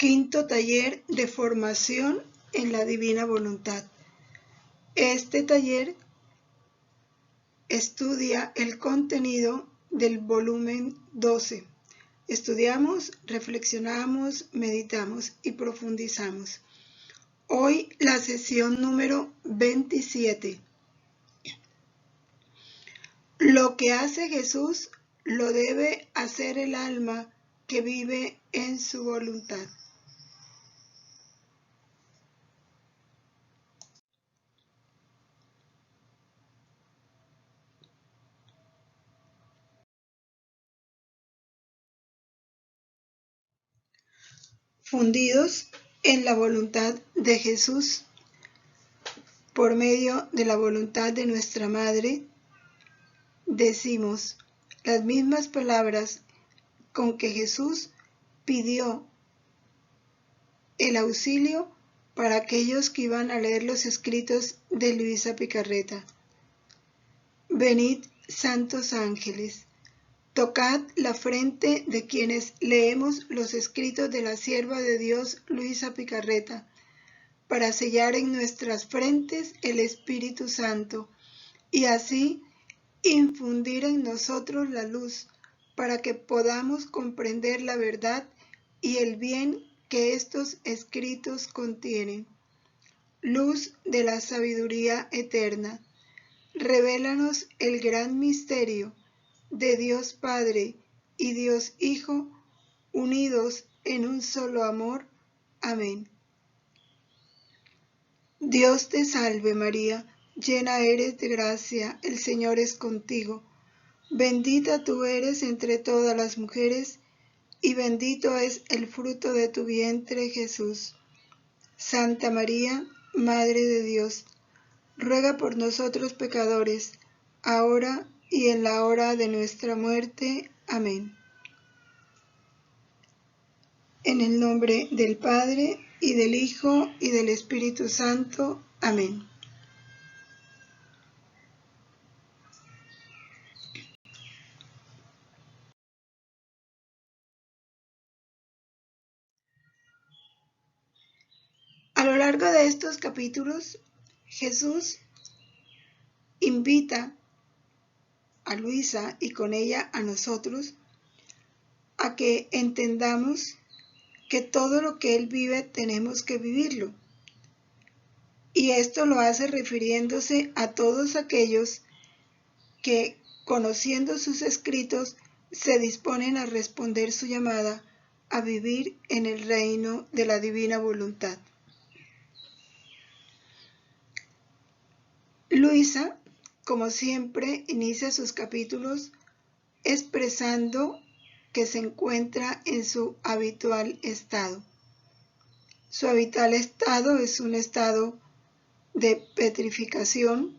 Quinto taller de formación en la divina voluntad. Este taller estudia el contenido del volumen 12. Estudiamos, reflexionamos, meditamos y profundizamos. Hoy la sesión número 27. Lo que hace Jesús lo debe hacer el alma que vive en su voluntad. Fundidos en la voluntad de Jesús, por medio de la voluntad de nuestra Madre, decimos las mismas palabras con que Jesús pidió el auxilio para aquellos que iban a leer los escritos de Luisa Picarreta. Venid, santos ángeles, tocad la frente de quienes leemos los escritos de la sierva de Dios Luisa Picarreta, para sellar en nuestras frentes el Espíritu Santo y así infundir en nosotros la luz para que podamos comprender la verdad y el bien que estos escritos contienen. Luz de la sabiduría eterna, revélanos el gran misterio de Dios Padre y Dios Hijo, unidos en un solo amor. Amén. Dios te salve María, llena eres de gracia, el Señor es contigo. Bendita tú eres entre todas las mujeres, y bendito es el fruto de tu vientre Jesús. Santa María, Madre de Dios, ruega por nosotros pecadores, ahora y en la hora de nuestra muerte. Amén. En el nombre del Padre, y del Hijo, y del Espíritu Santo. Amén. A lo largo de estos capítulos, Jesús invita a Luisa y con ella a nosotros a que entendamos que todo lo que Él vive tenemos que vivirlo. Y esto lo hace refiriéndose a todos aquellos que, conociendo sus escritos, se disponen a responder su llamada a vivir en el reino de la divina voluntad. Luisa, como siempre, inicia sus capítulos expresando que se encuentra en su habitual estado. Su habitual estado es un estado de petrificación,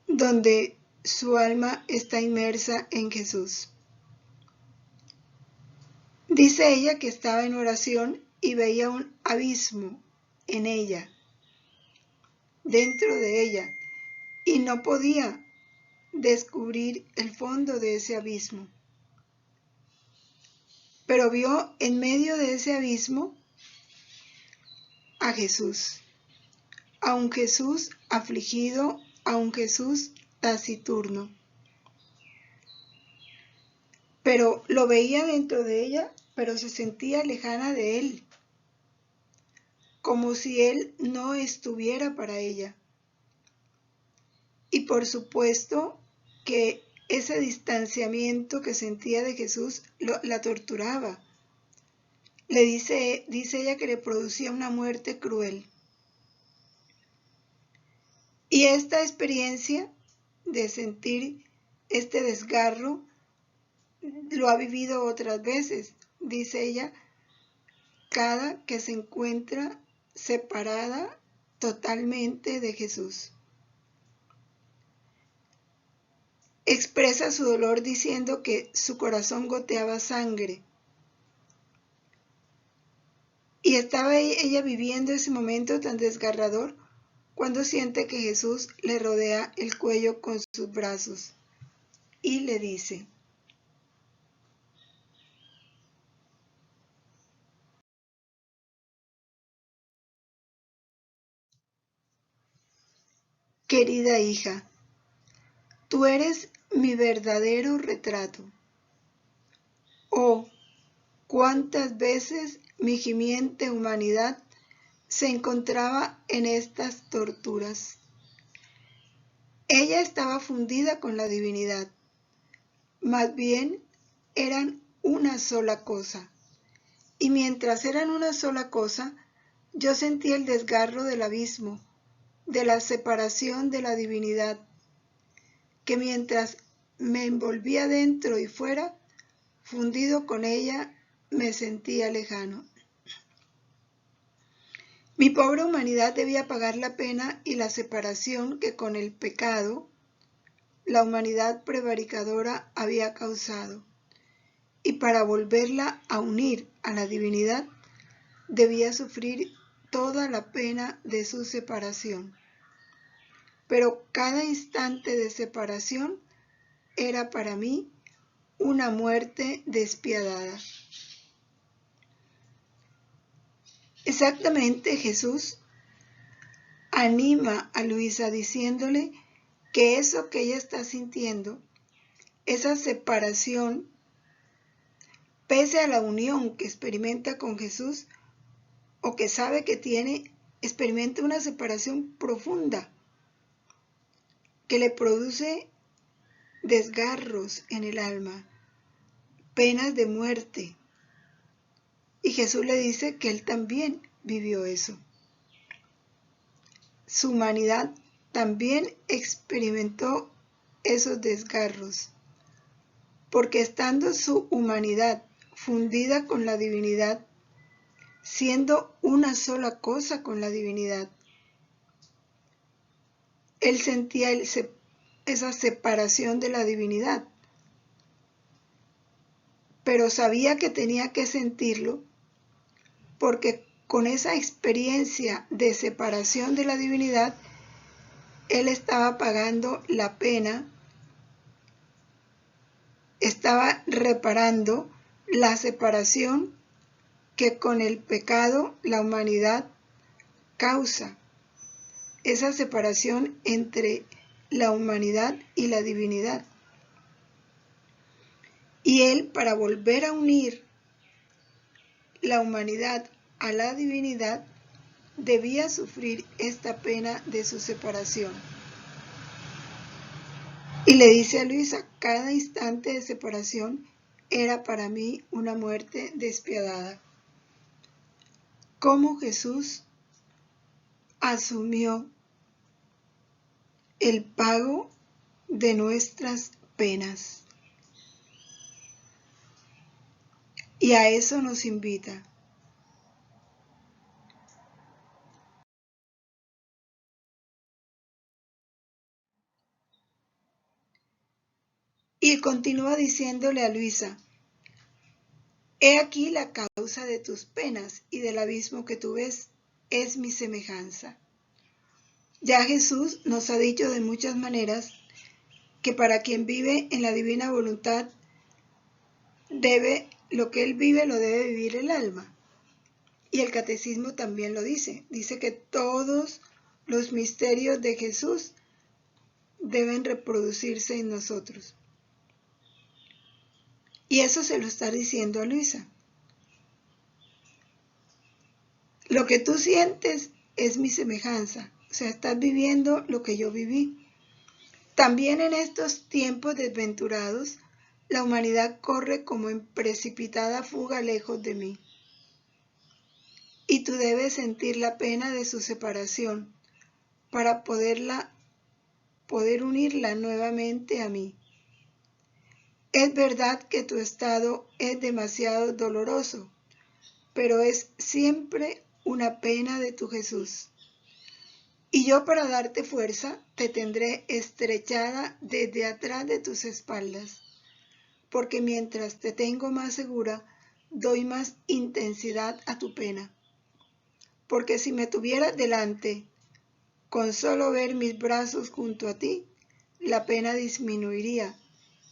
donde su alma está inmersa en Jesús. Dice ella que estaba en oración y veía un abismo en ella, dentro de ella, y no podía descubrir el fondo de ese abismo. Pero vio en medio de ese abismo a Jesús, a un Jesús afligido, a un Jesús taciturno. Pero lo veía dentro de ella, pero se sentía lejana de él, como si él no estuviera para ella. Y por supuesto que ese distanciamiento que sentía de Jesús la torturaba. Dice ella que le producía una muerte cruel. Y esta experiencia de sentir este desgarro lo ha vivido otras veces, dice ella, cada que se encuentra separada totalmente de Jesús. Expresa su dolor diciendo que su corazón goteaba sangre. Y estaba ella viviendo ese momento tan desgarrador cuando siente que Jesús le rodea el cuello con sus brazos y le dice: querida hija, tú eres mi verdadero retrato. Oh, cuántas veces mi gimiente humanidad se encontraba en estas torturas. Ella estaba fundida con la divinidad. Más bien eran una sola cosa. Y mientras eran una sola cosa, yo sentía el desgarro del abismo, de la separación de la divinidad, que mientras me envolvía dentro y fuera, fundido con ella, me sentía lejano. Mi pobre humanidad debía pagar la pena y la separación que con el pecado la humanidad prevaricadora había causado, y para volverla a unir a la divinidad, debía sufrir toda la pena de su separación. Pero cada instante de separación era para mí una muerte despiadada. Exactamente, Jesús anima a Luisa diciéndole que eso que ella está sintiendo, esa separación, pese a la unión que experimenta con Jesús o que sabe que tiene, experimenta una separación profunda que le produce desgarros en el alma, penas de muerte. Y Jesús le dice que él también vivió eso. Su humanidad también experimentó esos desgarros, porque estando su humanidad fundida con la divinidad, siendo una sola cosa con la divinidad, él sentía esa separación de la divinidad, pero sabía que tenía que sentirlo porque con esa experiencia de separación de la divinidad, él estaba pagando la pena, estaba reparando la separación que con el pecado la humanidad causa, esa separación entre la humanidad y la divinidad. Y él, para volver a unir la humanidad a la divinidad, debía sufrir esta pena de su separación. Y le dice a Luisa, cada instante de separación era para mí una muerte despiadada. ¿Cómo Jesús asumió el pago de nuestras penas? Y a eso nos invita. Y continúa diciéndole a Luisa, he aquí la causa de tus penas y del abismo que tú ves es mi semejanza. Ya Jesús nos ha dicho de muchas maneras que para quien vive en la divina voluntad, lo que él vive lo debe vivir el alma. Y el catecismo también lo dice. Dice que todos los misterios de Jesús deben reproducirse en nosotros. Y eso se lo está diciendo a Luisa. Lo que tú sientes es mi semejanza. O sea, estás viviendo lo que yo viví. También en estos tiempos desventurados, la humanidad corre como en precipitada fuga lejos de mí. Y tú debes sentir la pena de su separación para poder unirla nuevamente a mí. Es verdad que tu estado es demasiado doloroso, pero es siempre una pena de tu Jesús. Y yo para darte fuerza te tendré estrechada desde atrás de tus espaldas, porque mientras te tengo más segura, doy más intensidad a tu pena. Porque si me tuvieras delante, con solo ver mis brazos junto a ti, la pena disminuiría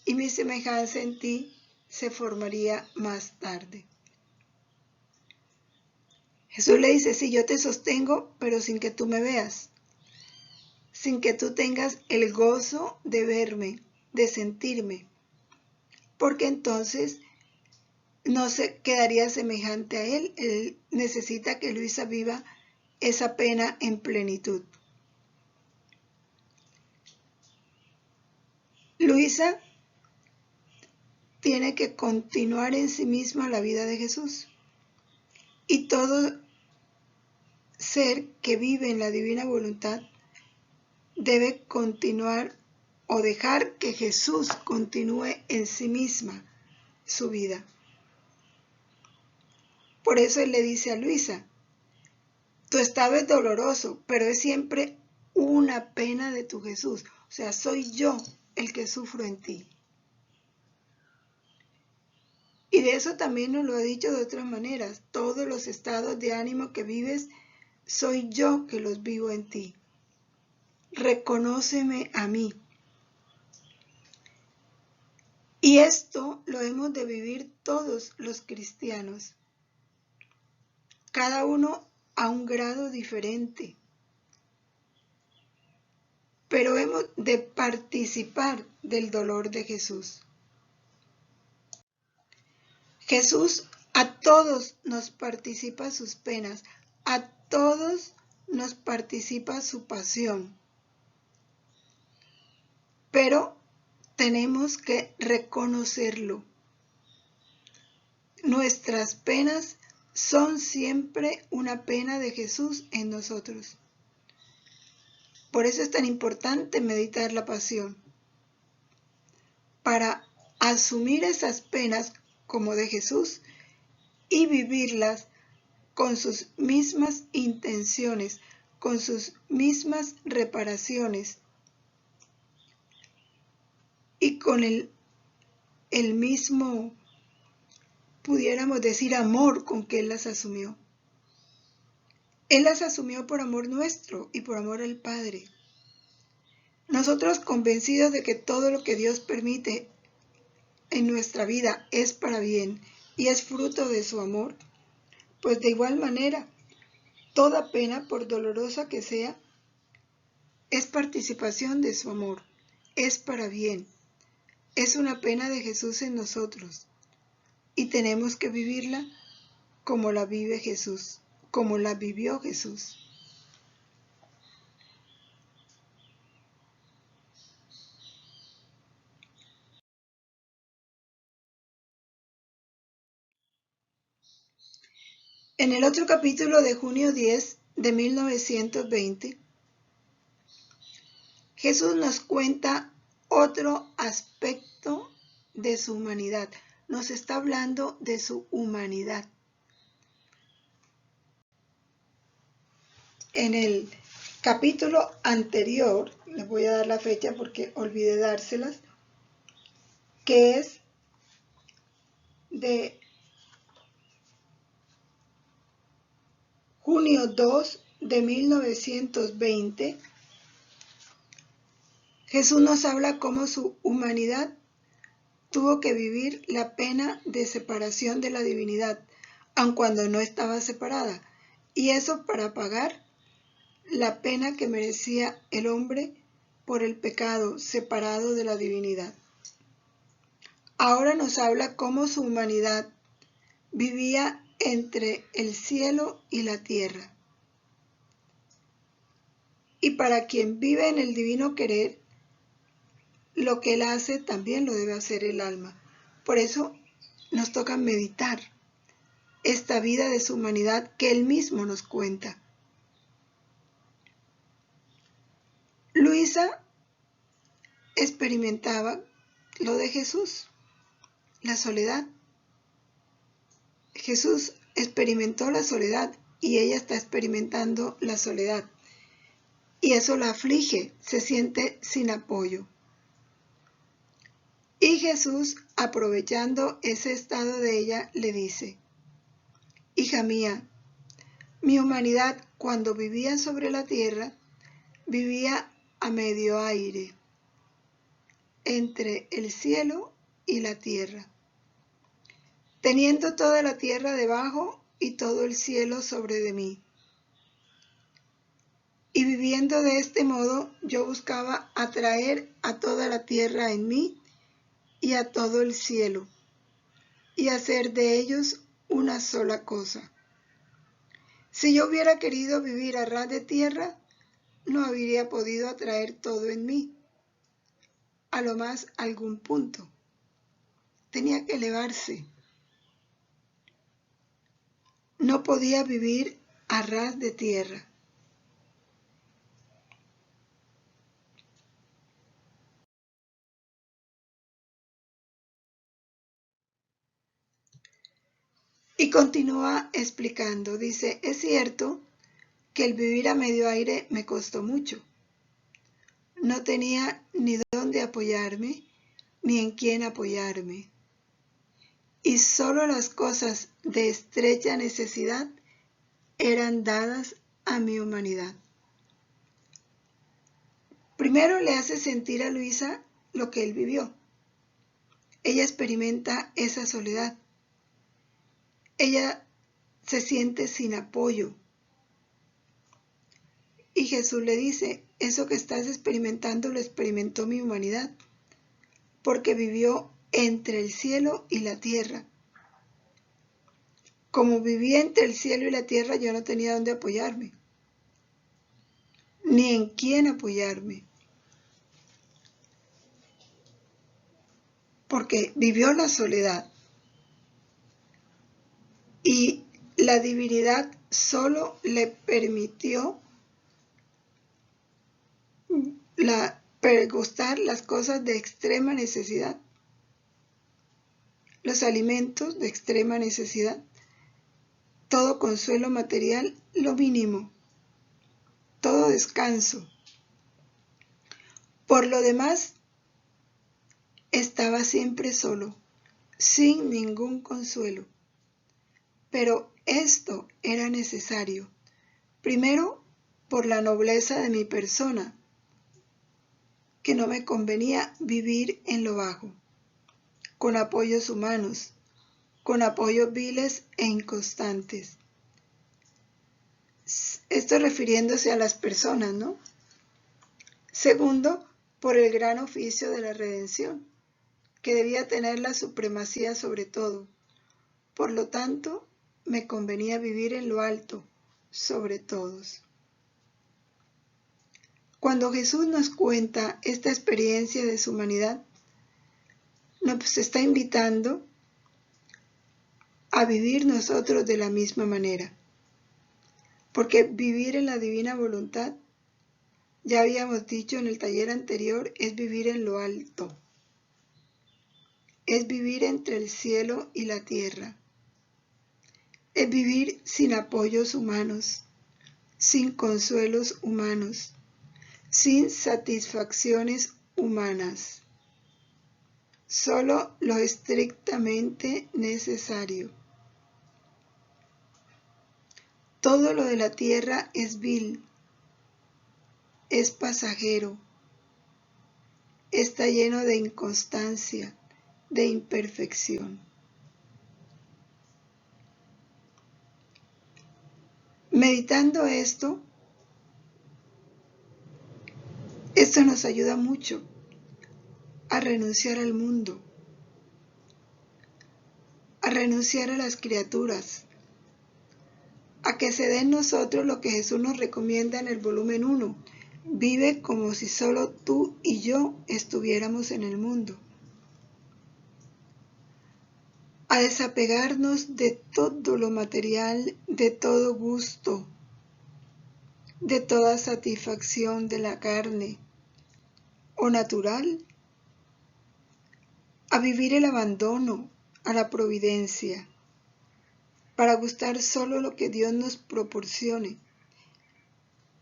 y mi semejanza en ti se formaría más tarde. Jesús le dice, sí, yo te sostengo, pero sin que tú me veas. sin que tú tengas el gozo de verme, de sentirme, porque entonces no se quedaría semejante a él. Él necesita que Luisa viva esa pena en plenitud. Luisa tiene que continuar en sí misma la vida de Jesús. Y todo ser que vive en la divina voluntad debe continuar o dejar que Jesús continúe en sí misma su vida. Por eso él le dice a Luisa, tu estado es doloroso, pero es siempre una pena de tu Jesús. O sea, soy yo el que sufro en ti. Y de eso también nos lo ha dicho de otras maneras. Todos los estados de ánimo que vives, soy yo que los vivo en ti. Reconóceme a mí. Y esto lo hemos de vivir todos los cristianos, cada uno a un grado diferente. Pero hemos de participar del dolor de Jesús. Jesús a todos nos participa sus penas, a todos nos participa su pasión. Pero tenemos que reconocerlo. Nuestras penas son siempre una pena de Jesús en nosotros. Por eso es tan importante meditar la pasión, para asumir esas penas como de Jesús y vivirlas con sus mismas intenciones, con sus mismas reparaciones y con el mismo, pudiéramos decir, amor con que Él las asumió. Él las asumió por amor nuestro y por amor al Padre. Nosotros, convencidos de que todo lo que Dios permite en nuestra vida es para bien y es fruto de su amor, pues de igual manera, toda pena, por dolorosa que sea, es participación de su amor, es para bien, es una pena de Jesús en nosotros y tenemos que vivirla como la vive Jesús, como la vivió Jesús. En el otro capítulo de junio 10 de 1920, Jesús nos cuenta otro aspecto de su humanidad. Nos está hablando de su humanidad. En el capítulo anterior, les voy a dar la fecha porque olvidé dárselas, que es de junio 2 de 1920, Jesús nos habla cómo su humanidad tuvo que vivir la pena de separación de la divinidad, aun cuando no estaba separada, y eso para pagar la pena que merecía el hombre por el pecado separado de la divinidad. Ahora nos habla cómo su humanidad vivía entre el cielo y la tierra. Y para quien vive en el divino querer, lo que él hace también lo debe hacer el alma. Por eso nos toca meditar esta vida de su humanidad que él mismo nos cuenta. Luisa experimentaba lo de Jesús, la soledad. Jesús experimentó la soledad y ella está experimentando la soledad. Y eso la aflige, se siente sin apoyo. Y Jesús, aprovechando ese estado de ella, le dice, hija mía, mi humanidad cuando vivía sobre la tierra, vivía a medio aire, entre el cielo y la tierra, teniendo toda la tierra debajo y todo el cielo sobre de mí. Y viviendo de este modo, yo buscaba atraer a toda la tierra en mí y a todo el cielo, y hacer de ellos una sola cosa. Si yo hubiera querido vivir a ras de tierra, no habría podido atraer todo en mí, a lo más algún punto. Tenía que elevarse. No podía vivir a ras de tierra. Y continúa explicando, dice, es cierto que el vivir a medio aire me costó mucho. No tenía ni dónde apoyarme, ni en quién apoyarme. Y solo las cosas de estrecha necesidad eran dadas a mi humanidad. Primero le hace sentir a Luisa lo que él vivió. Ella experimenta esa soledad. Ella se siente sin apoyo. Y Jesús le dice, eso que estás experimentando lo experimentó mi humanidad, porque vivió entre el cielo y la tierra. Como vivía entre el cielo y la tierra, yo no tenía dónde apoyarme, ni en quién apoyarme, porque vivió la soledad. Y la divinidad solo le permitió gustar las cosas de extrema necesidad, los alimentos de extrema necesidad, todo consuelo material, lo mínimo, todo descanso. Por lo demás, estaba siempre solo, sin ningún consuelo. Pero esto era necesario, primero por la nobleza de mi persona, que no me convenía vivir en lo bajo, con apoyos humanos, con apoyos viles e inconstantes. Esto refiriéndose a las personas, ¿no? Segundo, por el gran oficio de la redención, que debía tener la supremacía sobre todo. Por lo tanto, me convenía vivir en lo alto, sobre todos. Cuando Jesús nos cuenta esta experiencia de su humanidad, nos está invitando a vivir nosotros de la misma manera. Porque vivir en la divina voluntad, ya habíamos dicho en el taller anterior, es vivir en lo alto. Es vivir entre el cielo y la tierra. Es vivir sin apoyos humanos, sin consuelos humanos, sin satisfacciones humanas. Solo lo estrictamente necesario. Todo lo de la tierra es vil, es pasajero, está lleno de inconstancia, de imperfección. Meditando esto nos ayuda mucho a renunciar al mundo, a renunciar a las criaturas, a que se dé en nosotros lo que Jesús nos recomienda en el volumen 1. Vive como si solo tú y yo estuviéramos en el mundo. A desapegarnos de todo lo material, de todo gusto, de toda satisfacción de la carne o natural, a vivir el abandono a la providencia, para gustar solo lo que Dios nos proporcione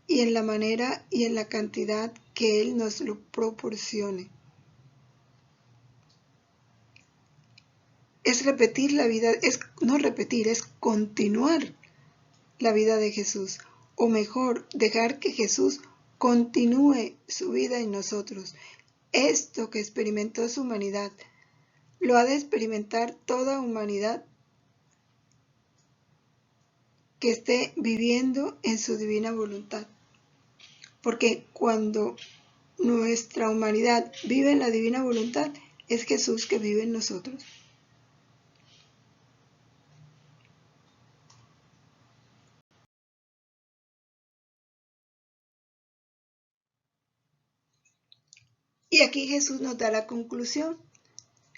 y en la manera y en la cantidad que Él nos lo proporcione. Es repetir la vida, es continuar la vida de Jesús, o mejor, dejar que Jesús continúe su vida en nosotros. Esto que experimentó su humanidad, lo ha de experimentar toda humanidad que esté viviendo en su divina voluntad. porque cuando nuestra humanidad vive en la divina voluntad, es Jesús que vive en nosotros. Y aquí Jesús nos da la conclusión.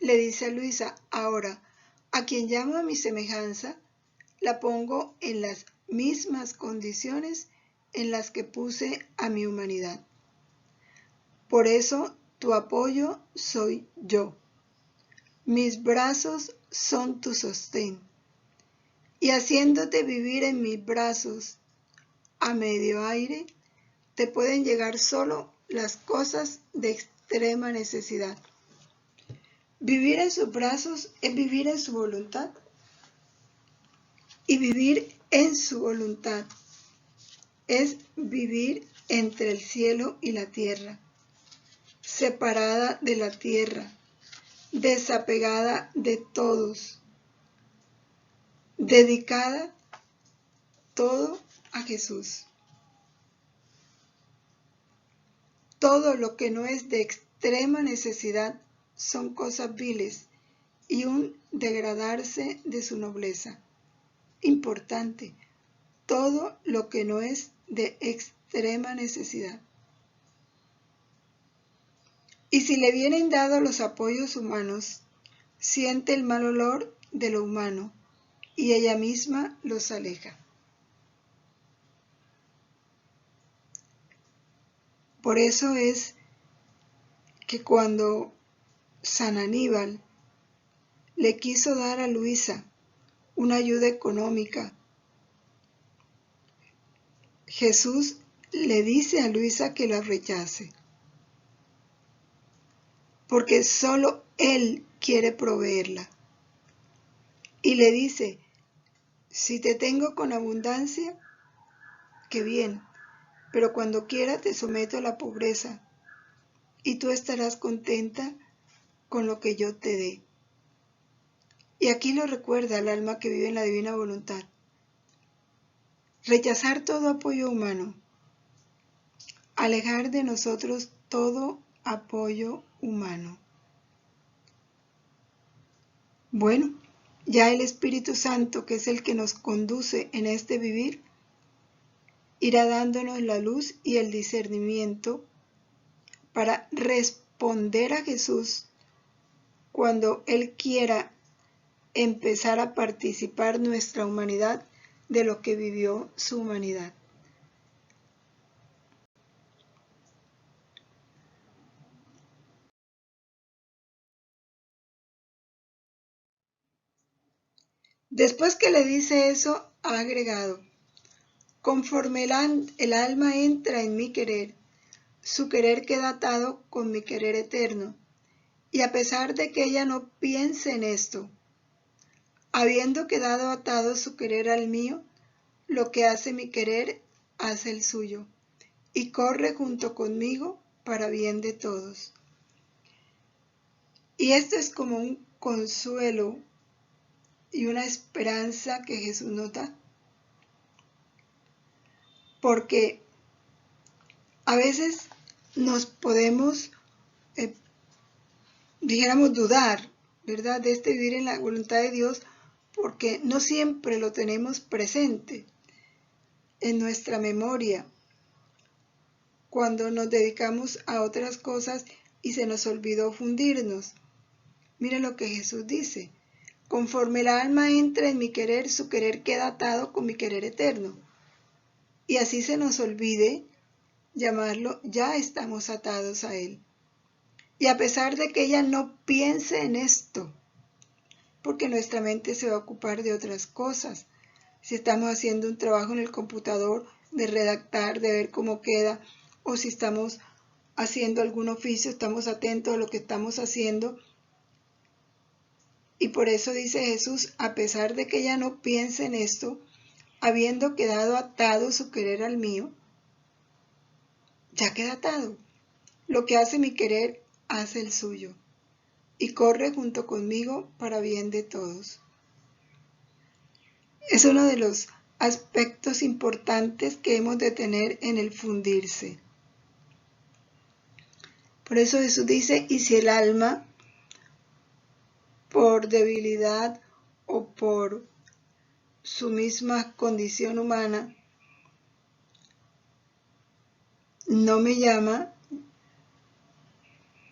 Le dice a Luisa, ahora, a quien llamo a mi semejanza, la pongo en las mismas condiciones en las que puse a mi humanidad. Por eso tu apoyo soy yo. Mis brazos son tu sostén. Y haciéndote vivir en mis brazos a medio aire, te pueden llegar solo las cosas de extrema necesidad. Vivir en sus brazos es vivir en su voluntad. Y vivir en su voluntad es vivir entre el cielo y la tierra, separada de la tierra, desapegada de todos, dedicada todo a Jesús. Todo lo que no es de extrema necesidad son cosas viles y un degradarse de su nobleza. Importante, todo lo que no es de extrema necesidad. Y si le vienen dados los apoyos humanos, siente el mal olor de lo humano y ella misma los aleja. Por eso es que cuando San Aníbal le quiso dar a Luisa una ayuda económica, Jesús le dice a Luisa que la rechace, porque solo Él quiere proveerla. Y le dice, si te tengo con abundancia, qué bien, pero cuando quiera te someto a la pobreza, y tú estarás contenta con lo que yo te dé. Y aquí lo recuerda el alma que vive en la divina voluntad. Rechazar todo apoyo humano, alejar de nosotros todo apoyo humano. Bueno, ya el Espíritu Santo, que es el que nos conduce en este vivir, irá dándonos la luz y el discernimiento para responder a Jesús cuando Él quiera empezar a participar nuestra humanidad de lo que vivió su humanidad. Después que le dice eso, ha agregado, conforme el alma entra en mi querer, su querer queda atado con mi querer eterno, y a pesar de que ella no piense en esto, habiendo quedado atado su querer al mío, lo que hace mi querer hace el suyo, y corre junto conmigo para bien de todos. Y esto es como un consuelo y una esperanza que Jesús nos da, porque a veces nos podemos, dijéramos, dudar, ¿verdad?, de este vivir en la voluntad de Dios, porque no siempre lo tenemos presente en nuestra memoria cuando nos dedicamos a otras cosas y se nos olvidó fundirnos. Mire lo que Jesús dice, conforme el alma entra en mi querer, su querer queda atado con mi querer eterno. Y así se nos olvide llamarlo, ya estamos atados a Él. Y a pesar de que ella no piense en esto, porque nuestra mente se va a ocupar de otras cosas. Si estamos haciendo un trabajo en el computador, de redactar, de ver cómo queda, o si estamos haciendo algún oficio, estamos atentos a lo que estamos haciendo. Y por eso dice Jesús, a pesar de que ella no piense en esto, habiendo quedado atado su querer al mío, ya queda atado. Lo que hace mi querer, hace el suyo, y corre junto conmigo para bien de todos. Es uno de los aspectos importantes que hemos de tener en el fundirse. Por eso Jesús dice, y si el alma, por debilidad o por su misma condición humana, no me llama,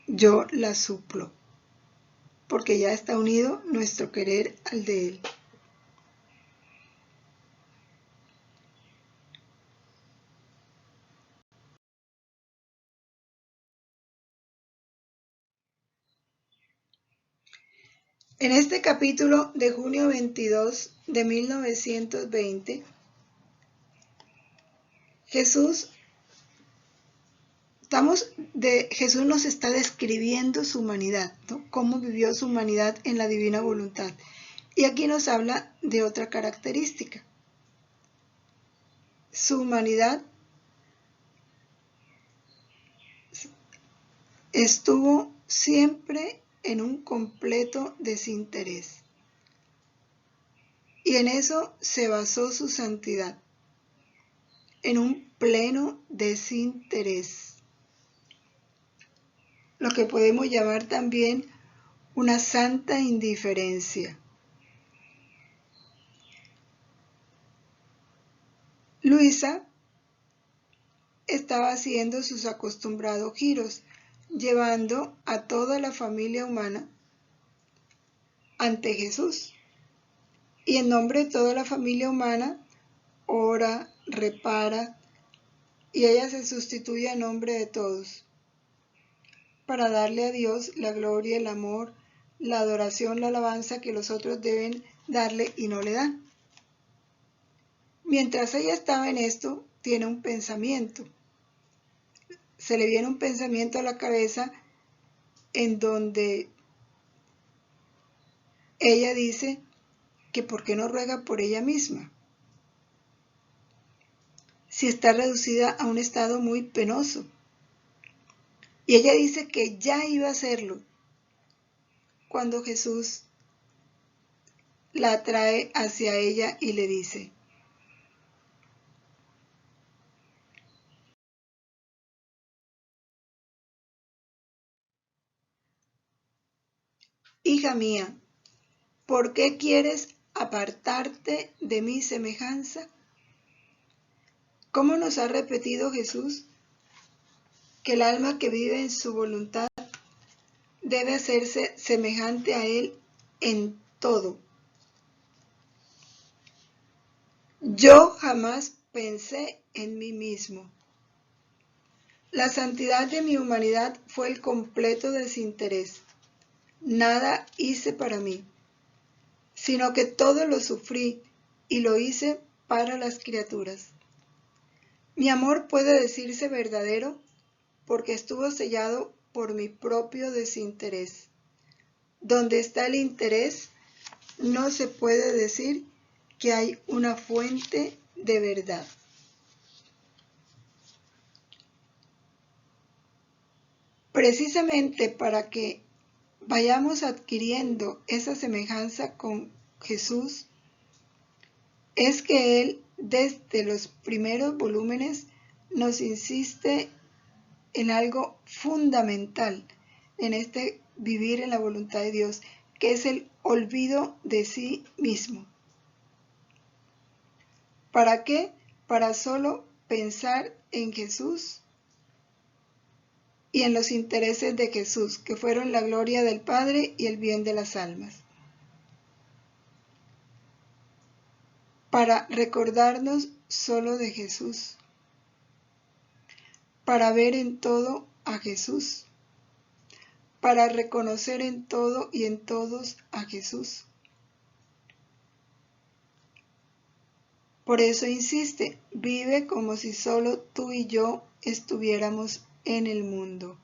yo la suplo, porque ya está unido nuestro querer al de Él. En este capítulo de junio 22 de 1920, Jesús nos está describiendo su humanidad, ¿no? Cómo vivió su humanidad en la divina voluntad. Y aquí nos habla de otra característica. Su humanidad estuvo siempre en un completo desinterés. Y en eso se basó su santidad, en un pleno desinterés. Lo que podemos llamar también una santa indiferencia. Luisa estaba haciendo sus acostumbrados giros, llevando a toda la familia humana ante Jesús. Y en nombre de toda la familia humana, ora, repara, y ella se sustituye a nombre de todos, para darle a Dios la gloria, el amor, la adoración, la alabanza que los otros deben darle y no le dan. Mientras ella estaba en esto, tiene un pensamiento. Se le viene un pensamiento a la cabeza en donde ella dice que por qué no ruega por ella misma, si está reducida a un estado muy penoso. Y ella dice que ya iba a hacerlo cuando Jesús la atrae hacia ella y le dice: hija mía, ¿por qué quieres apartarte de mi semejanza? ¿Cómo nos ha repetido Jesús que el alma que vive en su voluntad debe hacerse semejante a Él en todo? Yo jamás pensé en mí mismo. La santidad de mi humanidad fue el completo desinterés. Nada hice para mí, sino que todo lo sufrí y lo hice para las criaturas. Mi amor puede decirse verdadero porque estuvo sellado por mi propio desinterés. Donde está el interés, no se puede decir que hay una fuente de verdad. Precisamente para que vayamos adquiriendo esa semejanza con Jesús, es que Él desde los primeros volúmenes nos insiste en algo fundamental en este vivir en la voluntad de Dios, que es el olvido de sí mismo. ¿Para qué? Para solo pensar en Jesús y en los intereses de Jesús, que fueron la gloria del Padre y el bien de las almas. Para recordarnos solo de Jesús, para ver en todo a Jesús, para reconocer en todo y en todos a Jesús. Por eso insiste, vive como si solo tú y yo estuviéramos en el mundo.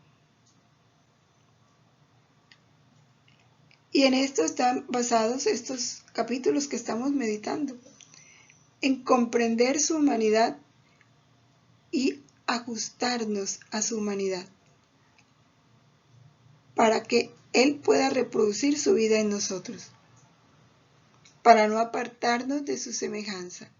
Y en esto están basados estos capítulos que estamos meditando, en comprender su humanidad y ajustarnos a su humanidad, para que Él pueda reproducir su vida en nosotros, para no apartarnos de su semejanza.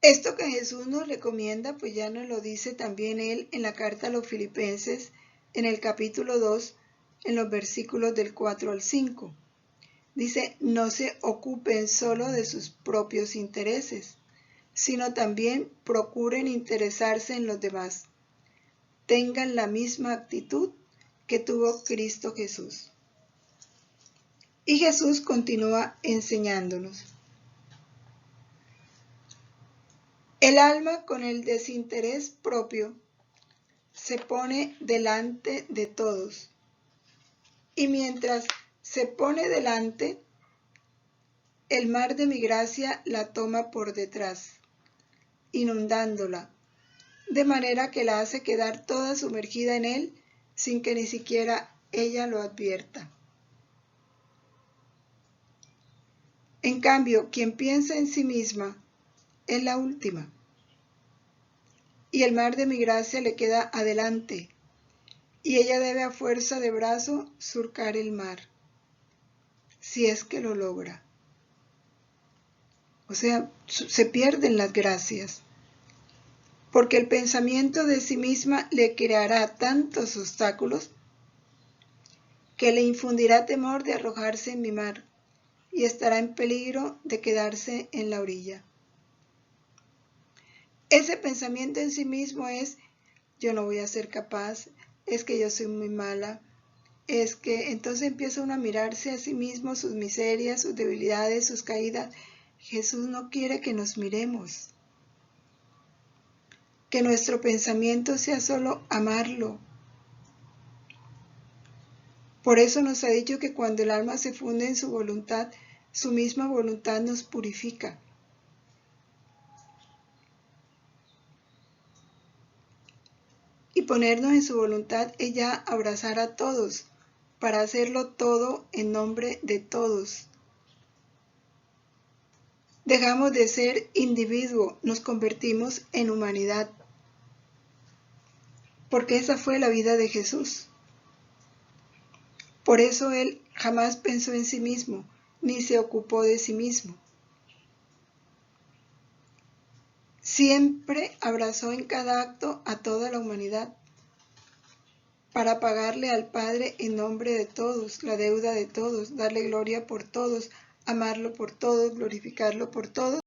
Esto que Jesús nos recomienda, pues ya nos lo dice también Él en la carta a los Filipenses, en el capítulo 2, en los versículos del 4 al 5. Dice, no se ocupen solo de sus propios intereses, sino también procuren interesarse en los demás. Tengan la misma actitud que tuvo Cristo Jesús. Y Jesús continúa enseñándonos. El alma con el desinterés propio se pone delante de todos. Y mientras se pone delante, el mar de mi gracia la toma por detrás, inundándola, de manera que la hace quedar toda sumergida en él sin que ni siquiera ella lo advierta. En cambio, quien piensa en sí misma es la última, y el mar de mi gracia le queda adelante, y ella debe a fuerza de brazo surcar el mar, si es que lo logra. O sea, se pierden las gracias, porque el pensamiento de sí misma le creará tantos obstáculos que le infundirá temor de arrojarse en mi mar y estará en peligro de quedarse en la orilla. Ese pensamiento en sí mismo es, yo no voy a ser capaz, es que yo soy muy mala, es que entonces empieza uno a mirarse a sí mismo, sus miserias, sus debilidades, sus caídas. Jesús no quiere que nos miremos, que nuestro pensamiento sea solo amarlo. Por eso nos ha dicho que cuando el alma se funde en su voluntad, su misma voluntad nos purifica. Y ponernos en su voluntad es ya abrazar a todos, para hacerlo todo en nombre de todos. Dejamos de ser individuo, nos convertimos en humanidad, porque esa fue la vida de Jesús. Por eso Él jamás pensó en sí mismo, ni se ocupó de sí mismo. Siempre abrazó en cada acto a toda la humanidad, para pagarle al Padre en nombre de todos, la deuda de todos, darle gloria por todos, amarlo por todos, glorificarlo por todos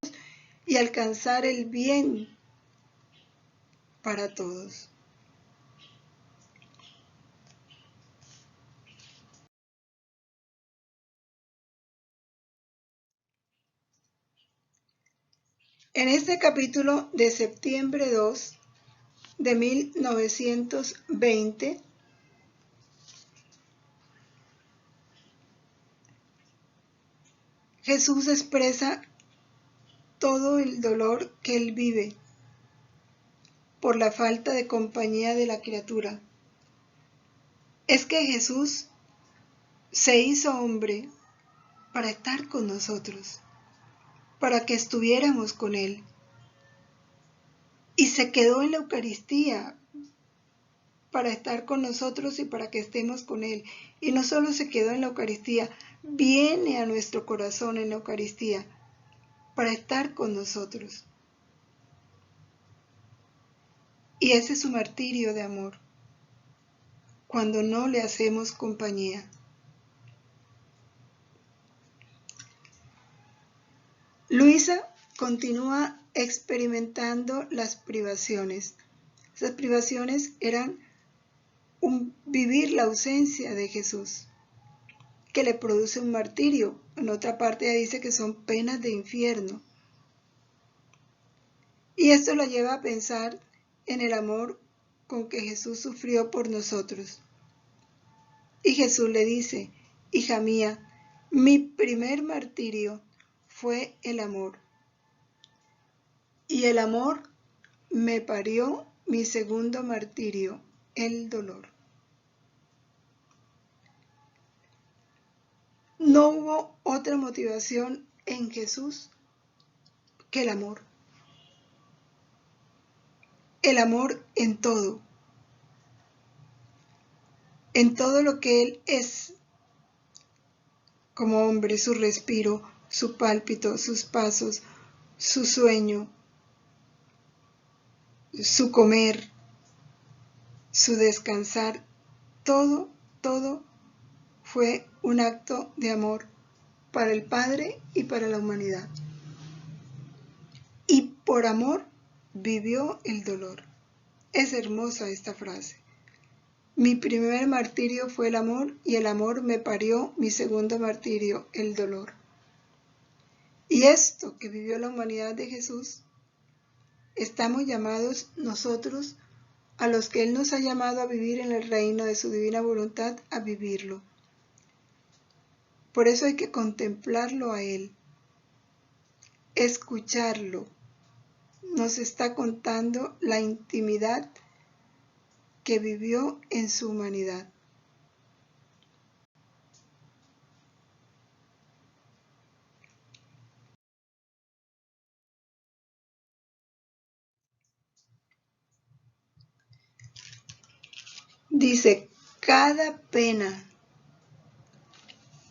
y alcanzar el bien para todos. En este capítulo de septiembre 2 de 1920, Jesús expresa todo el dolor que él vive por la falta de compañía de la criatura. Es que Jesús se hizo hombre para estar con nosotros, para que estuviéramos con Él. Y se quedó en la Eucaristía para estar con nosotros y para que estemos con Él. Y no solo se quedó en la Eucaristía, viene a nuestro corazón en la Eucaristía para estar con nosotros. Y ese es su martirio de amor, cuando no le hacemos compañía. Luisa continúa experimentando las privaciones. Esas privaciones eran vivir la ausencia de Jesús, que le produce un martirio. En otra parte dice que son penas de infierno. Y esto la lleva a pensar en el amor con que Jesús sufrió por nosotros. Y Jesús le dice, hija mía, mi primer martirio fue el amor. Y el amor me parió mi segundo martirio, el dolor. No hubo otra motivación en Jesús que el amor. El amor en todo lo que Él es, como hombre, su respiro, su pálpito, sus pasos, su sueño, su comer, su descansar, todo fue un acto de amor para el Padre y para la humanidad. Y por amor vivió el dolor. Es hermosa esta frase. Mi primer martirio fue el amor y el amor me parió mi segundo martirio, el dolor. Y esto que vivió la humanidad de Jesús, estamos llamados nosotros, a los que Él nos ha llamado a vivir en el reino de su divina voluntad, a vivirlo. Por eso hay que contemplarlo a Él, escucharlo. Nos está contando la intimidad que vivió en su humanidad. Dice, cada pena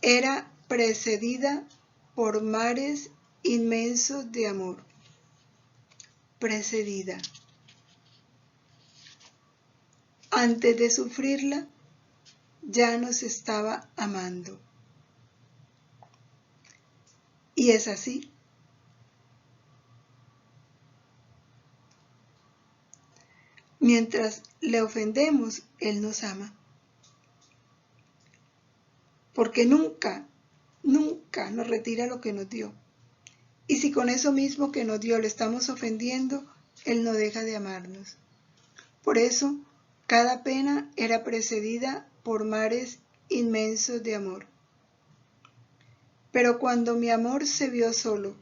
era precedida por mares inmensos de amor. Precedida. Antes de sufrirla, ya nos estaba amando. Y es así. Mientras le ofendemos, Él nos ama. Porque nunca nos retira lo que nos dio. Y si con eso mismo que nos dio le estamos ofendiendo, Él no deja de amarnos. Por eso, cada pena era precedida por mares inmensos de amor. Pero cuando mi amor se vio solo,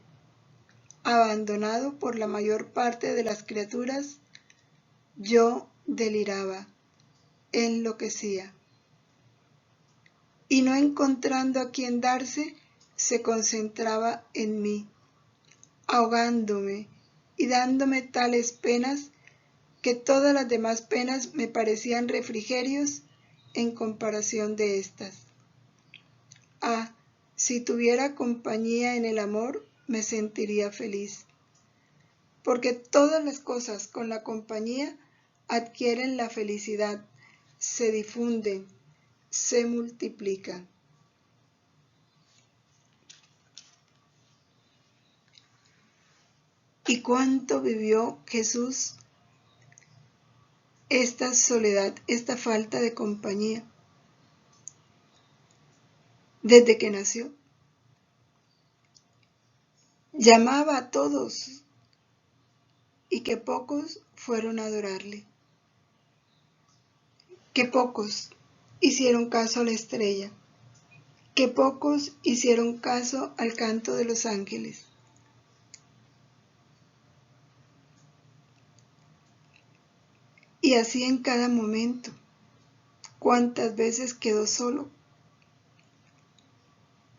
abandonado por la mayor parte de las criaturas, yo deliraba, enloquecía. Y no encontrando a quien darse, se concentraba en mí, ahogándome y dándome tales penas que todas las demás penas me parecían refrigerios en comparación de estas. Ah, si tuviera compañía en el amor, me sentiría feliz. Porque todas las cosas con la compañía adquieren la felicidad, se difunden, se multiplican. ¿Y cuánto vivió Jesús esta soledad, esta falta de compañía? Desde que nació. Llamaba a todos y que pocos fueron a adorarle. Que pocos hicieron caso a la estrella. Que pocos hicieron caso al canto de los ángeles. Y así en cada momento, cuántas veces quedó solo.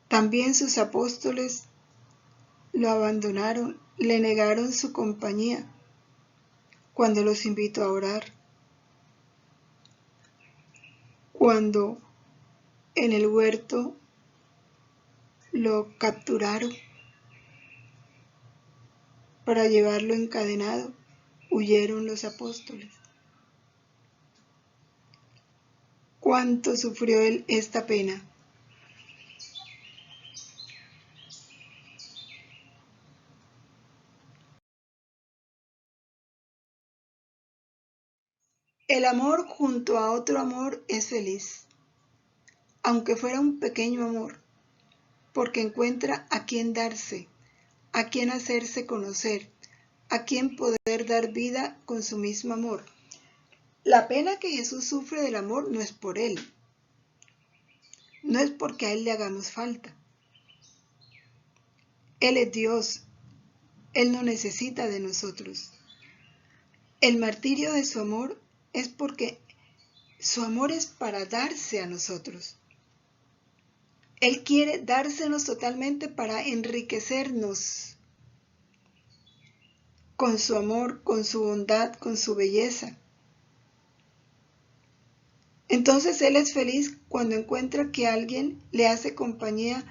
También sus apóstoles lo abandonaron, le negaron su compañía cuando los invitó a orar. Cuando en el huerto lo capturaron para llevarlo encadenado, huyeron los apóstoles. ¿Cuánto sufrió él esta pena? El amor junto a otro amor es feliz, aunque fuera un pequeño amor, porque encuentra a quien darse, a quien hacerse conocer, a quien poder dar vida con su mismo amor. La pena que Jesús sufre del amor no es por él, no es porque a él le hagamos falta. Él es Dios, Él no necesita de nosotros. El martirio de su amor es porque su amor es para darse a nosotros. Él quiere dársenos totalmente para enriquecernos con su amor, con su bondad, con su belleza. Entonces Él es feliz cuando encuentra que alguien le hace compañía,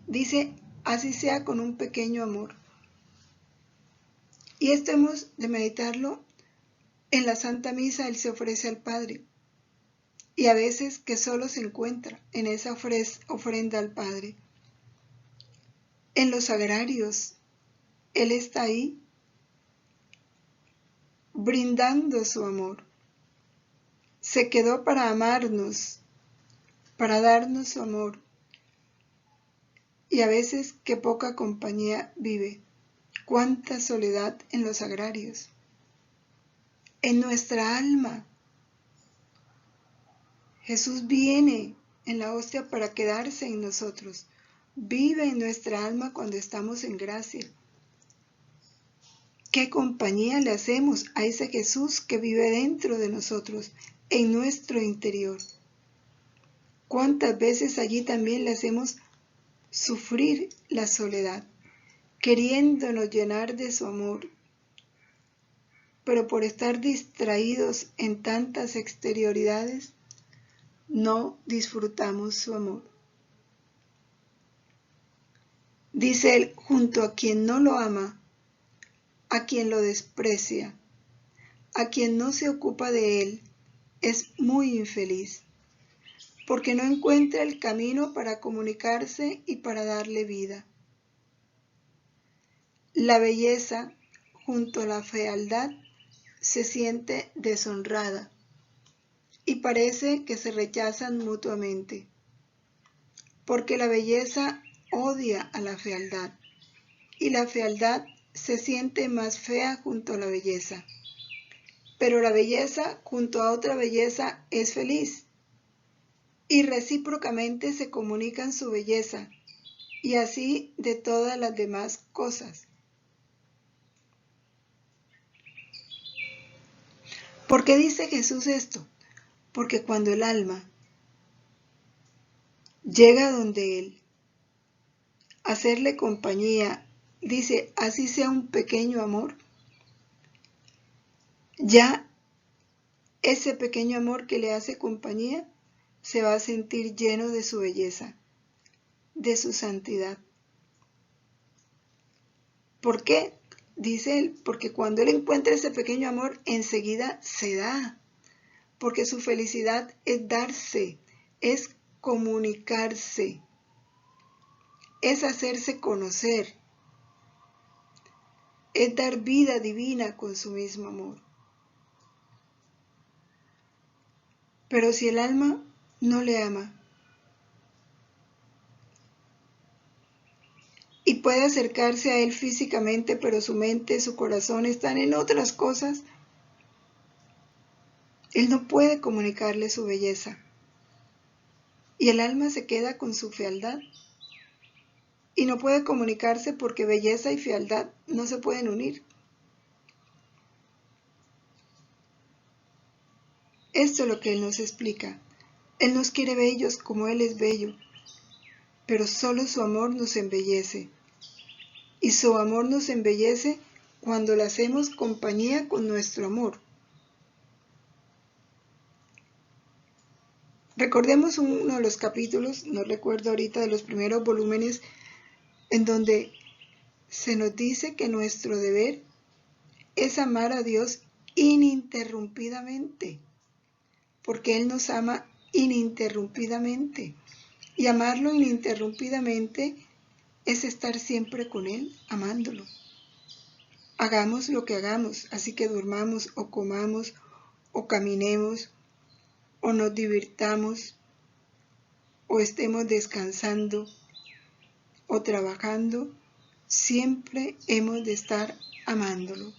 dice, así sea con un pequeño amor. Y esto hemos de meditarlo En la Santa Misa Él se ofrece al Padre, y a veces que solo se encuentra en esa ofrenda al Padre. En los sagrarios Él está ahí, brindando su amor. Se quedó para amarnos, para darnos su amor. Y a veces qué poca compañía vive. Cuánta soledad en los sagrarios. En nuestra alma. Jesús viene en la hostia para quedarse en nosotros. Vive en nuestra alma cuando estamos en gracia. ¿Qué compañía le hacemos a ese Jesús que vive dentro de nosotros, en nuestro interior? ¿Cuántas veces allí también le hacemos sufrir la soledad, queriéndonos llenar de su amor, pero por estar distraídos en tantas exterioridades, no disfrutamos su amor? Dice él, junto a quien no lo ama, a quien lo desprecia, a quien no se ocupa de él, es muy infeliz, porque no encuentra el camino para comunicarse y para darle vida. La belleza, junto a la fealdad, se siente deshonrada y parece que se rechazan mutuamente, porque la belleza odia a la fealdad y la fealdad se siente más fea junto a la belleza. Pero la belleza junto a otra belleza es feliz y recíprocamente se comunican su belleza y así de todas las demás cosas. ¿Por qué dice Jesús esto? Porque cuando el alma llega donde Él, a hacerle compañía, dice, así sea un pequeño amor, ya ese pequeño amor que le hace compañía se va a sentir lleno de su belleza, de su santidad. ¿Por qué? Dice él, porque cuando él encuentra ese pequeño amor, enseguida se da, porque su felicidad es darse, es comunicarse, es hacerse conocer, es dar vida divina con su mismo amor. Pero si el alma no le ama y puede acercarse a él físicamente, pero su mente, su corazón están en otras cosas, él no puede comunicarle su belleza. Y el alma se queda con su fealdad. Y no puede comunicarse porque belleza y fealdad no se pueden unir. Esto es lo que Él nos explica. Él nos quiere bellos como Él es bello, pero solo su amor nos embellece. Y su amor nos embellece cuando le hacemos compañía con nuestro amor. Recordemos uno de los capítulos, no recuerdo ahorita, de los primeros volúmenes, en donde se nos dice que nuestro deber es amar a Dios ininterrumpidamente, porque Él nos ama ininterrumpidamente. Y amarlo ininterrumpidamente es estar siempre con Él, amándolo. Hagamos lo que hagamos, así que durmamos o comamos o caminemos o nos divirtamos o estemos descansando o trabajando, siempre hemos de estar amándolo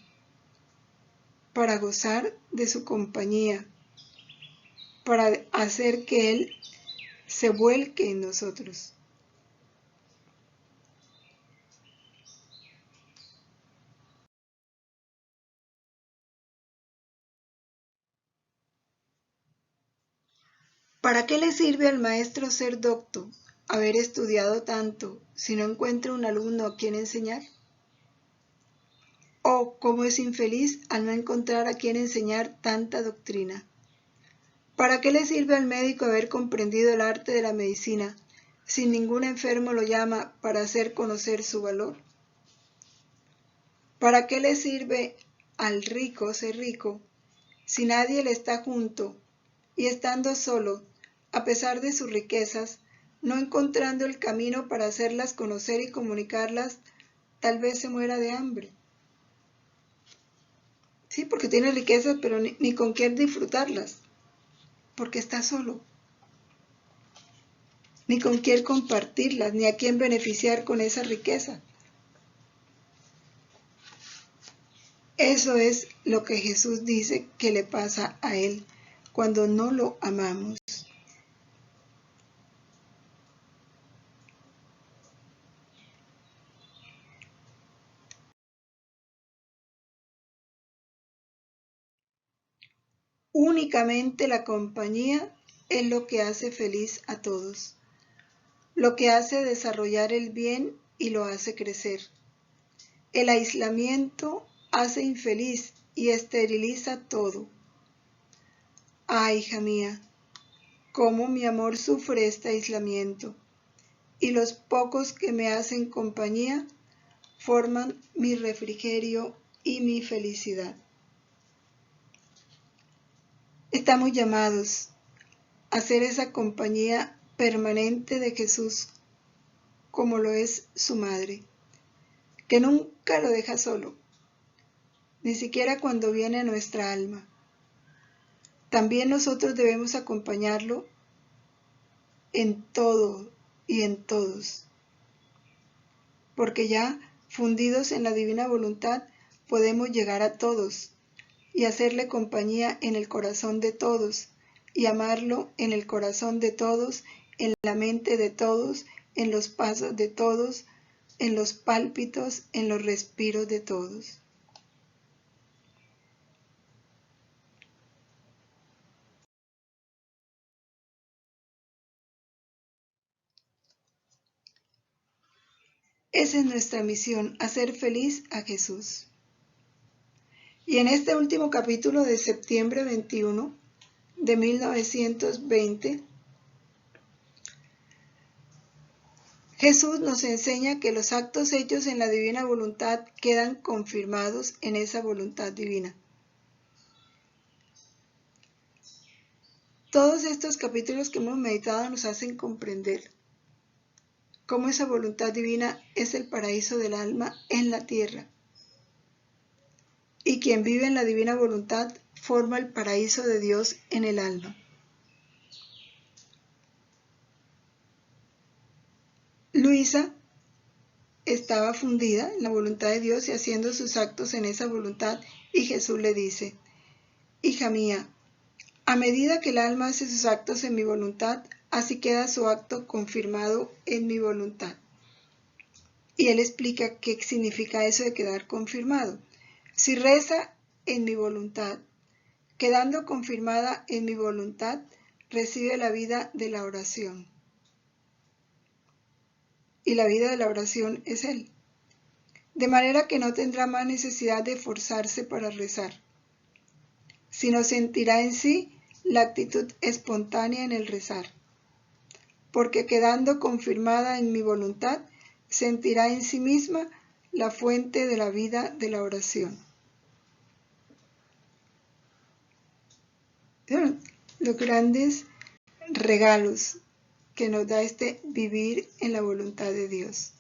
para gozar de su compañía, para hacer que Él se vuelque en nosotros. ¿Para qué le sirve al maestro ser docto, haber estudiado tanto, si no encuentra un alumno a quien enseñar? ¿O cómo es infeliz al no encontrar a quien enseñar tanta doctrina? ¿Para qué le sirve al médico haber comprendido el arte de la medicina, si ningún enfermo lo llama para hacer conocer su valor? ¿Para qué le sirve al rico ser rico, Si nadie le está junto y estando solo, a pesar de sus riquezas, no encontrando el camino para hacerlas conocer y comunicarlas, tal vez se muera de hambre. Sí, porque tiene riquezas, pero ni con quién disfrutarlas, porque está solo. Ni con quién compartirlas, ni a quién beneficiar con esa riqueza. Eso es lo que Jesús dice que le pasa a él cuando no lo amamos. Únicamente la compañía es lo que hace feliz a todos, lo que hace desarrollar el bien y lo hace crecer. El aislamiento hace infeliz y esteriliza todo. Ah, hija mía, cómo mi amor sufre este aislamiento, y los pocos que me hacen compañía forman mi refrigerio y mi felicidad. Estamos llamados a ser esa compañía permanente de Jesús, como lo es su madre, que nunca lo deja solo, ni siquiera cuando viene a nuestra alma. También nosotros debemos acompañarlo en todo y en todos, porque ya fundidos en la divina voluntad podemos llegar a todos y hacerle compañía en el corazón de todos y amarlo en el corazón de todos, en la mente de todos, en los pasos de todos, en los pálpitos, en los respiros de todos. Esa es nuestra misión, hacer feliz a Jesús. Y en este último capítulo de septiembre 21 de 1920, Jesús nos enseña que los actos hechos en la divina voluntad quedan confirmados en esa voluntad divina. Todos estos capítulos que hemos meditado nos hacen comprender cómo esa voluntad divina es el paraíso del alma en la tierra. Y quien vive en la divina voluntad forma el paraíso de Dios en el alma. Luisa estaba fundida en la voluntad de Dios y haciendo sus actos en esa voluntad, y Jesús le dice: hija mía, a medida que el alma hace sus actos en mi voluntad, así queda su acto confirmado en mi voluntad. Y él explica qué significa eso de quedar confirmado. Si reza en mi voluntad, quedando confirmada en mi voluntad, recibe la vida de la oración. Y la vida de la oración es Él. De manera que no tendrá más necesidad de forzarse para rezar, sino sentirá en sí la actitud espontánea en el rezar. Porque quedando confirmada en mi voluntad, sentirá en sí misma la fuente de la vida de la oración. Los grandes regalos que nos da este vivir en la voluntad de Dios.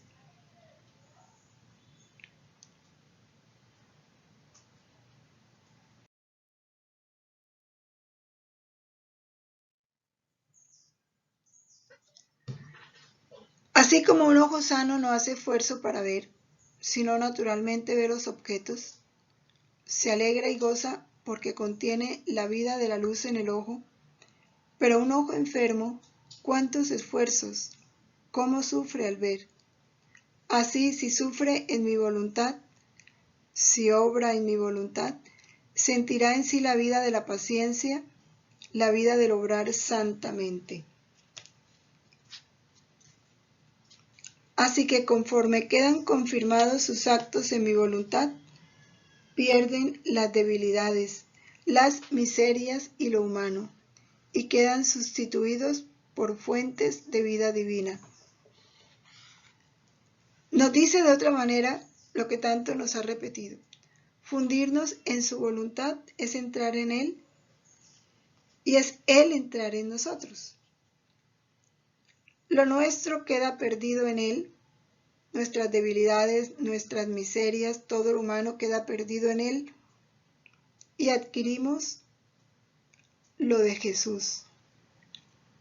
Así como un ojo sano no hace esfuerzo para ver, sino naturalmente ve los objetos, se alegra y goza porque contiene la vida de la luz en el ojo, pero un ojo enfermo, ¿cuántos esfuerzos? ¿Cómo sufre al ver? Así, si sufre en mi voluntad, si obra en mi voluntad, sentirá en sí la vida de la paciencia, la vida del obrar santamente. Así que conforme quedan confirmados sus actos en mi voluntad, pierden las debilidades, las miserias y lo humano, y quedan sustituidos por fuentes de vida divina. Nos dice de otra manera lo que tanto nos ha repetido: Fundirnos en su voluntad es entrar en Él y es Él entrar en nosotros. Lo nuestro queda perdido en Él, nuestras debilidades, nuestras miserias, todo lo humano queda perdido en Él y adquirimos lo de Jesús.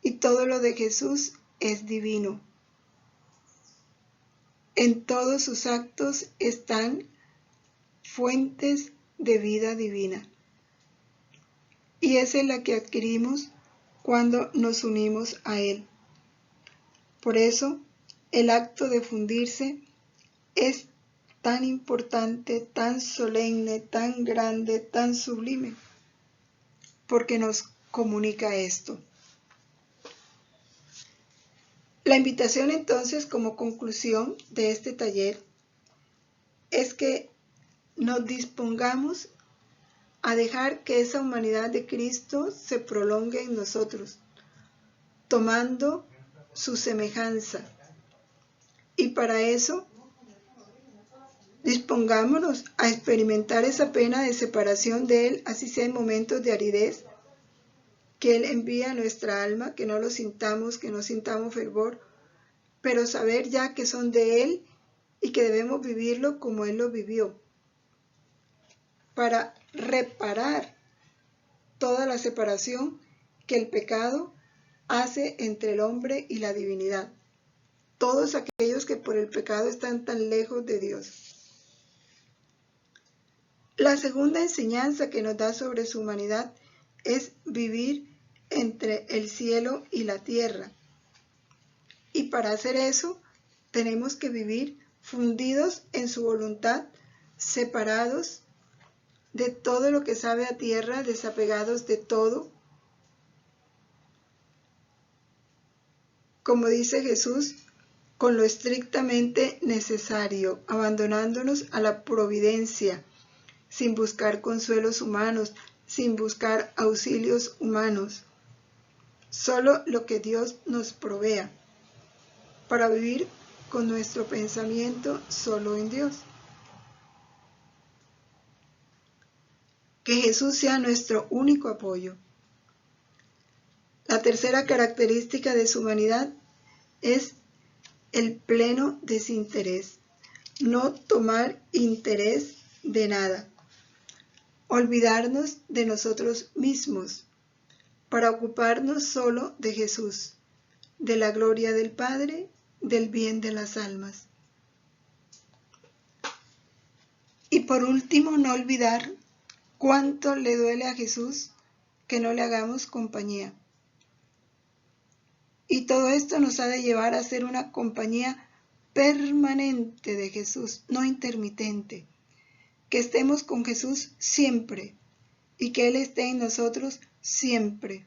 Y todo lo de Jesús es divino. En todos sus actos están fuentes de vida divina. Y esa es la que adquirimos cuando nos unimos a Él. Por eso, el acto de fundirse es tan importante, tan solemne, tan grande, tan sublime, porque nos comunica esto. La invitación entonces, como conclusión de este taller, es que nos dispongamos a dejar que esa humanidad de Cristo se prolongue en nosotros, tomando su semejanza. Y para eso, dispongámonos a experimentar esa pena de separación de Él, así sea en momentos de aridez, que Él envía a nuestra alma, que no lo sintamos, que no sintamos fervor, pero saber ya que son de Él y que debemos vivirlo como Él lo vivió, para reparar toda la separación que el pecado hace entre el hombre y la divinidad. Todos aquellos que por el pecado están tan lejos de Dios. La segunda enseñanza que nos da sobre su humanidad es vivir entre el cielo y la tierra. Y para hacer eso, tenemos que vivir fundidos en su voluntad, separados de todo lo que sabe a tierra, desapegados de todo. Como dice Jesús, con lo estrictamente necesario, abandonándonos a la providencia, sin buscar consuelos humanos, sin buscar auxilios humanos. Solo lo que Dios nos provea, para vivir con nuestro pensamiento solo en Dios. Que Jesús sea nuestro único apoyo. La tercera característica de su humanidad es el pleno desinterés, no tomar interés de nada, olvidarnos de nosotros mismos para ocuparnos solo de Jesús, de la gloria del Padre, del bien de las almas. Y por último, no olvidar cuánto le duele a Jesús que no le hagamos compañía. Y todo esto nos ha de llevar a ser una compañía permanente de Jesús, no intermitente. Que estemos con Jesús siempre y que Él esté en nosotros siempre,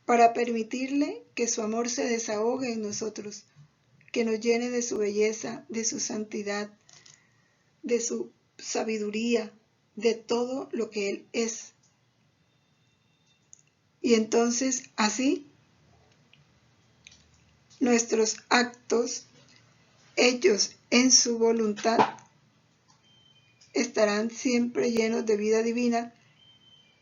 para permitirle que su amor se desahogue en nosotros, que nos llene de su belleza, de su santidad, de su sabiduría, de todo lo que Él es. Y entonces así nuestros actos, hechos en su voluntad, estarán siempre llenos de vida divina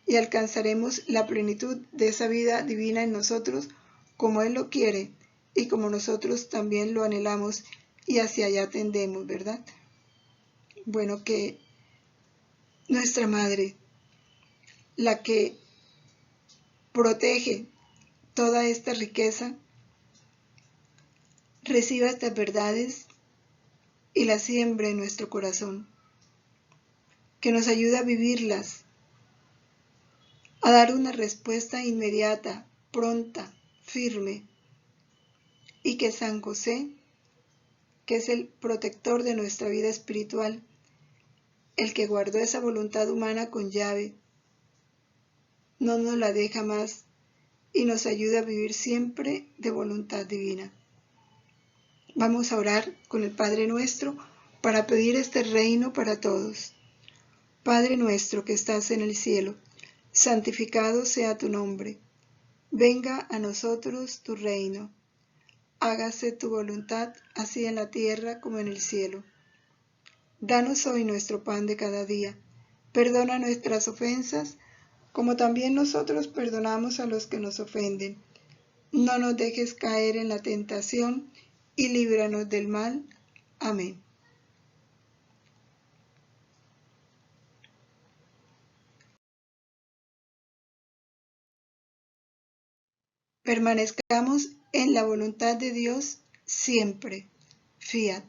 y alcanzaremos la plenitud de esa vida divina en nosotros como Él lo quiere y como nosotros también lo anhelamos y hacia allá tendemos, ¿verdad? Bueno, que nuestra Madre, la que protege toda esta riqueza, reciba estas verdades y las siembre en nuestro corazón, que nos ayude a vivirlas, a dar una respuesta inmediata, pronta, firme, y que San José, que es el protector de nuestra vida espiritual, el que guardó esa voluntad humana con llave, no nos la deja más y nos ayuda a vivir siempre de voluntad divina. Vamos a orar con el Padre Nuestro para pedir este reino para todos. Padre nuestro que estás en el cielo, santificado sea tu nombre. Venga a nosotros tu reino. Hágase tu voluntad, así en la tierra como en el cielo. Danos hoy nuestro pan de cada día. Perdona nuestras ofensas, como también nosotros perdonamos a los que nos ofenden. No nos dejes caer en la tentación, y líbranos del mal. Amén. Permanezcamos en la voluntad de Dios siempre. Fiat.